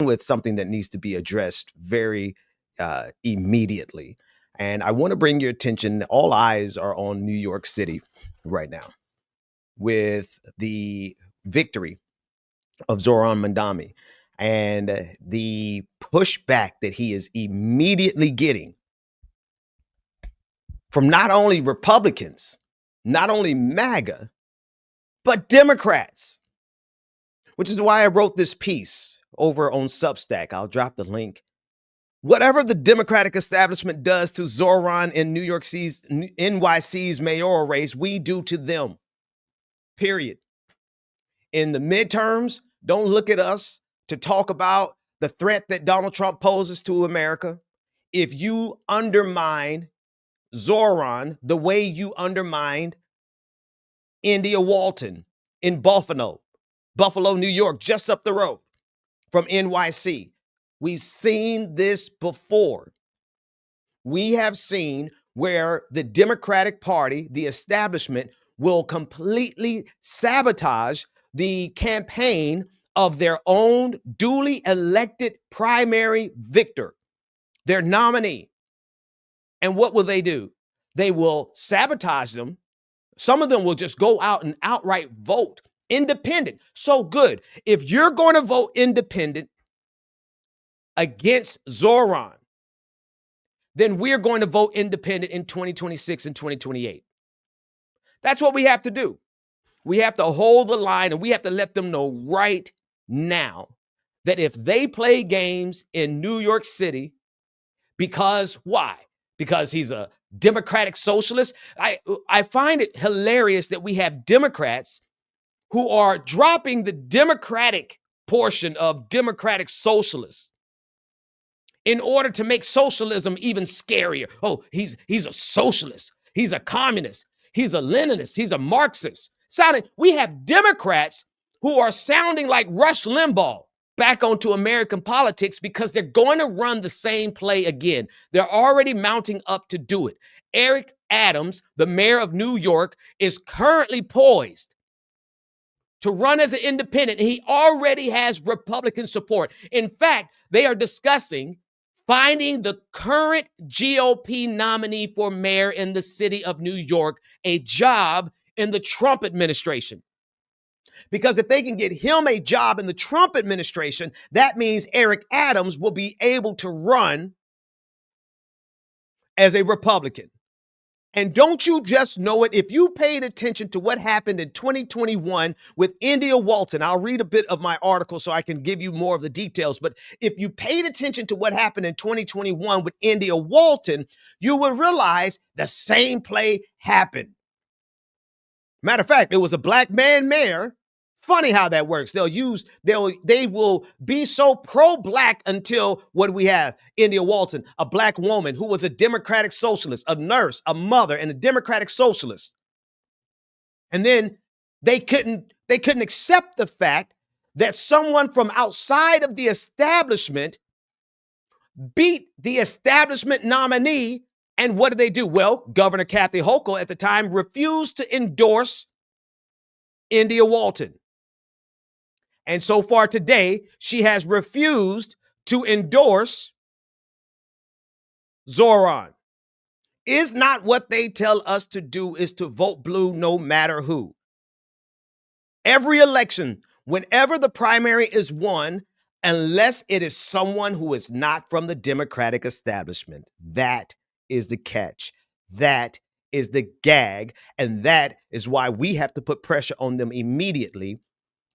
with something that needs to be addressed very immediately. And I want to bring your attention, all eyes are on New York City right now with the victory of Zohran Mandami and the pushback that he is immediately getting from not only Republicans, not only MAGA, but Democrats, which is why I wrote this piece over on Substack. I'll drop the link. Whatever the Democratic establishment does to Zohran in NYC's mayoral race, we do to them. Period. In the midterms, don't look at us to talk about the threat that Donald Trump poses to America. If you undermine Zohran the way you undermined India Walton in Buffalo, New York, just up the road from NYC. We've seen this before. We have seen where the Democratic Party, the establishment, will completely sabotage the campaign of their own duly elected primary victor, their nominee. And what will they do? They will sabotage them. Some of them will just go out and outright vote independent. So good. If you're going to vote independent against Zohran, then we're going to vote independent in 2026 and 2028. That's what we have to do. We have to hold the line, and we have to let them know right now that if they play games in New York City, because why? Because he's a democratic socialist. I find it hilarious that we have Democrats who are dropping the democratic portion of democratic socialists in order to make socialism even scarier. Oh, he's a socialist. He's a communist. He's a Leninist. He's a Marxist. We have Democrats who are sounding like Rush Limbaugh back onto American politics because they're going to run the same play again. They're already mounting up to do it. Eric Adams, the mayor of New York, is currently poised to run as an independent. He already has Republican support. In fact, they are discussing finding the current GOP nominee for mayor in the city of New York a job in the Trump administration. Because if they can get him a job in the Trump administration, that means Eric Adams will be able to run as a Republican. And don't you just know it? If you paid attention to what happened in 2021 with India Walton, I'll read a bit of my article so I can give you more of the details. But if you paid attention to what happened in 2021 with India Walton, you will realize the same play happened. Matter of fact, it was a black man mayor. Funny how that works. They will be so pro-black until what we have, India Walton, a black woman who was a democratic socialist, a nurse, a mother, and a democratic socialist. And then they couldn't accept the fact that someone from outside of the establishment beat the establishment nominee. And what did they do? Well, Governor Kathy Hochul at the time refused to endorse India Walton. And so far today, she has refused to endorse Zohran. Is not what they tell us to do is to vote blue no matter who. Every election, whenever the primary is won, unless it is someone who is not from the Democratic establishment. That is the catch. That is the gag. And that is why we have to put pressure on them immediately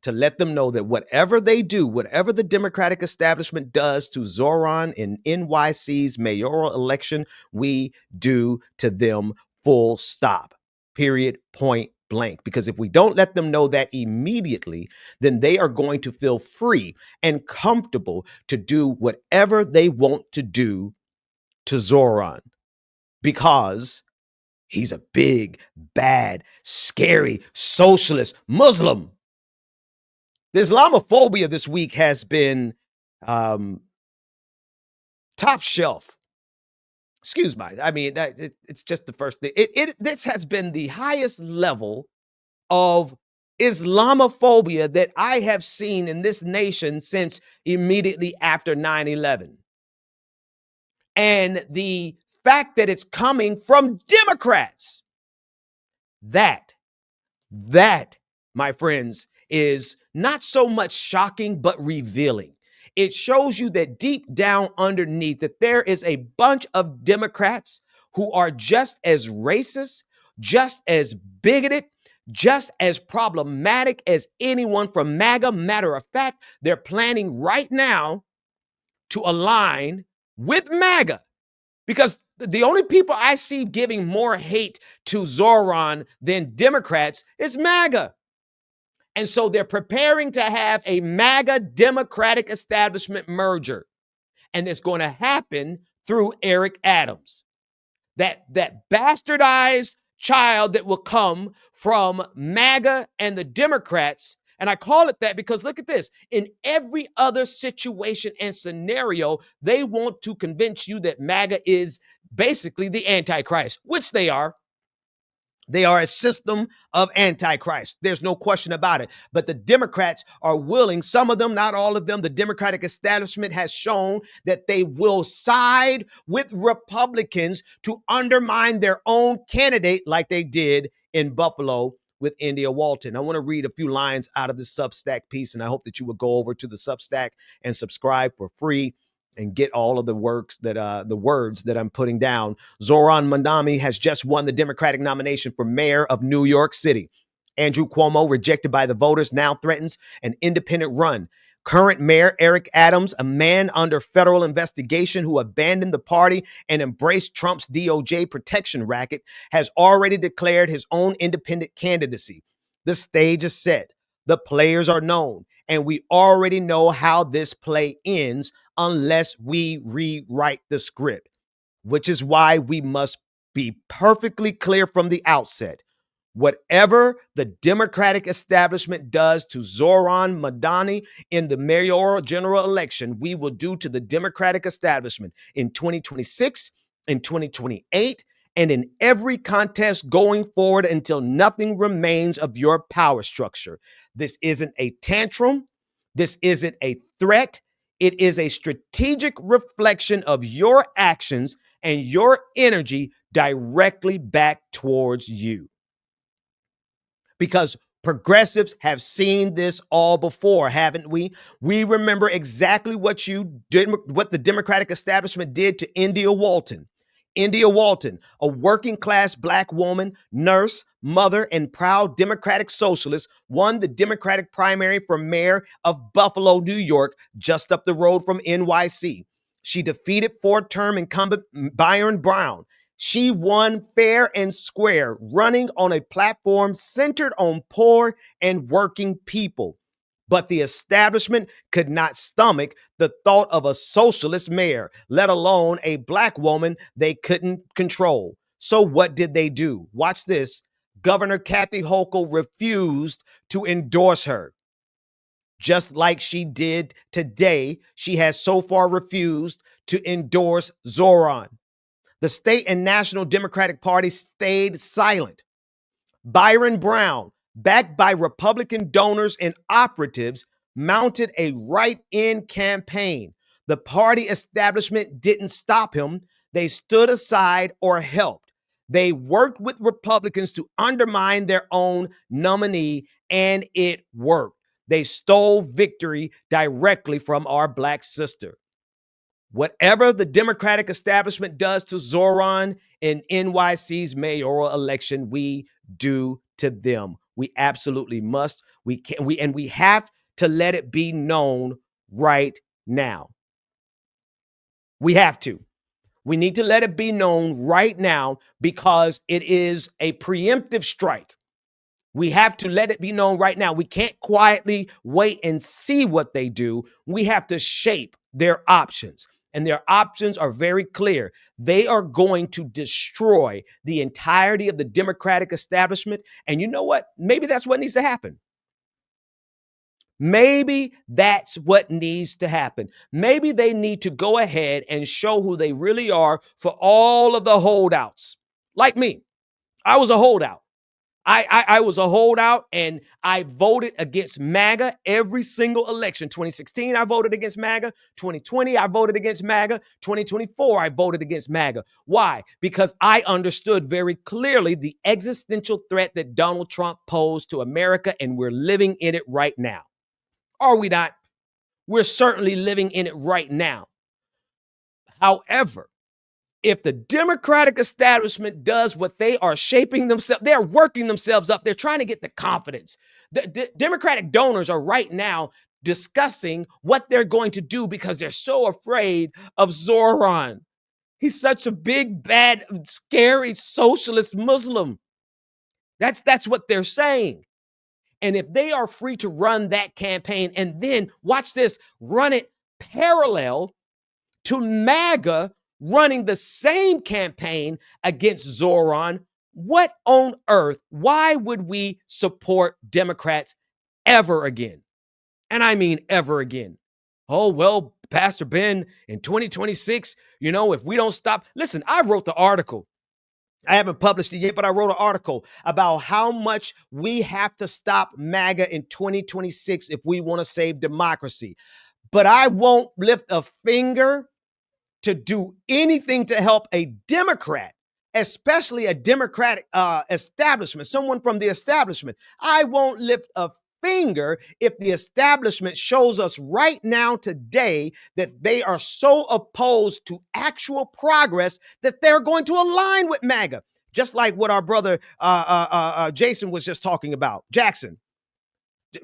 to let them know that whatever they do, whatever the Democratic establishment does to Zohran in NYC's mayoral election, we do to them, full stop, period, point blank. Because if we don't let them know that immediately, then they are going to feel free and comfortable to do whatever they want to do to Zohran, because he's a big, bad, scary socialist Muslim. The Islamophobia this week has been top shelf. Excuse me. I mean, it's just the first thing. This has been the highest level of Islamophobia that I have seen in this nation since immediately after 9/11. And the fact that it's coming from Democrats, that, my friends, is not so much shocking, but revealing. It shows you that deep down underneath that there is a bunch of Democrats who are just as racist, just as bigoted, just as problematic as anyone from MAGA. Matter of fact, they're planning right now to align with MAGA, because the only people I see giving more hate to Zohran than Democrats is MAGA. And so they're preparing to have a MAGA Democratic establishment merger. And it's going to happen through Eric Adams. That bastardized child that will come from MAGA and the Democrats. And I call it that because look at this. In every other situation and scenario, they want to convince you that MAGA is basically the Antichrist, which they are. They are a system of Antichrist. There's no question about it. But the Democrats are willing, some of them, not all of them, the Democratic establishment has shown that they will side with Republicans to undermine their own candidate like they did in Buffalo with India Walton. I want to read a few lines out of this Substack piece, and I hope that you will go over to the Substack and subscribe for free and get all of the words that I'm putting down. Zohran Mamdani has just won the Democratic nomination for mayor of New York City. Andrew Cuomo, rejected by the voters, now threatens an independent run. Current mayor Eric Adams, a man under federal investigation who abandoned the party and embraced Trump's DOJ protection racket, has already declared his own independent candidacy. The stage is set. The players are known, and we already know how this play ends unless we rewrite the script, which is why we must be perfectly clear from the outset. Whatever the Democratic establishment does to Zohran Mamdani in the mayoral general election, we will do to the Democratic establishment in 2026, in 2028, and in every contest going forward until nothing remains of your power structure. This isn't a tantrum. This isn't a threat. It is a strategic reflection of your actions and your energy directly back towards you. Because progressives have seen this all before, haven't we? We remember exactly what the Democratic establishment did to India Walton. India Walton, a working class Black woman, nurse, mother, and proud Democratic socialist, won the Democratic primary for mayor of Buffalo, New York, just up the road from NYC. She defeated four-term incumbent Byron Brown. She won fair and square, running on a platform centered on poor and working people. But the establishment could not stomach the thought of a socialist mayor, let alone a Black woman they couldn't control. So what did they do? Watch this. Governor Kathy Hochul refused to endorse her. Just like she did today, she has so far refused to endorse Zohran. The state and national Democratic Party stayed silent. Byron Brown, backed by Republican donors and operatives, mounted a write-in campaign. The party establishment didn't stop him. They stood aside or helped. They worked with Republicans to undermine their own nominee, and it worked. They stole victory directly from our Black sister. Whatever the Democratic establishment does to Zohran in NYC's mayoral election, we do to them. We absolutely must. We have to let it be known right now. We have to. We need to let it be known right now because it is a preemptive strike. We have to let it be known right now. We can't quietly wait and see what they do. We have to shape their options. And their options are very clear. They are going to destroy the entirety of the Democratic establishment. And you know what? Maybe that's what needs to happen. Maybe that's what needs to happen. Maybe they need to go ahead and show who they really are for all of the holdouts. Like me, I was a holdout. I was a holdout, and I voted against MAGA every single election. 2016, I voted against MAGA. 2020, I voted against MAGA. 2024, I voted against MAGA. Why? Because I understood very clearly the existential threat that Donald Trump posed to America, and we're living in it right now. Are we not? We're certainly living in it right now. However, if the Democratic establishment does what they are shaping themselves, they're working themselves up. They're trying to get the confidence. The Democratic donors are right now discussing what they're going to do because they're so afraid of Zohran. He's such a big, bad, scary socialist Muslim. That's what they're saying. And if they are free to run that campaign and then, watch this, run it parallel to MAGA running the same campaign against Zohran, what on earth, why would we support Democrats ever again? And I mean ever again. Oh, well, Pastor Ben, in 2026, if we don't stop. Listen, I wrote the article. I haven't published it yet, but I wrote an article about how much we have to stop MAGA in 2026 if we want to save democracy. But I won't lift a finger to do anything to help a Democrat, especially a Democratic establishment, someone from the establishment. I won't lift a finger if the establishment shows us right now today that they are so opposed to actual progress that they're going to align with MAGA, just like what our brother Jason was just talking about.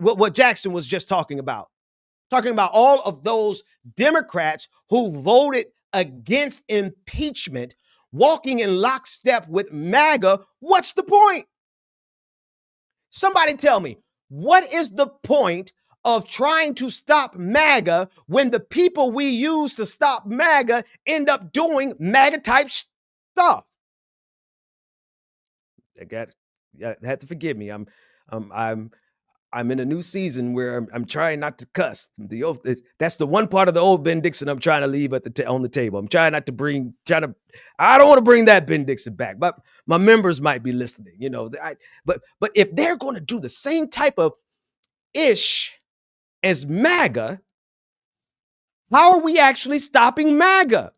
What Jackson was just talking about all of those Democrats who voted against impeachment, walking in lockstep with MAGA. What's the point? Somebody tell me, what is the point of trying to stop MAGA when the people we use to stop MAGA end up doing MAGA type stuff? You had to forgive me. I'm in a new season where I'm trying not to cuss. That's the one part of the old Ben Dixon I'm trying to leave on the table. I'm trying not to I don't want to bring that Ben Dixon back, but my members might be listening, but if they're going to do the same type of ish as MAGA, how are we actually stopping MAGA?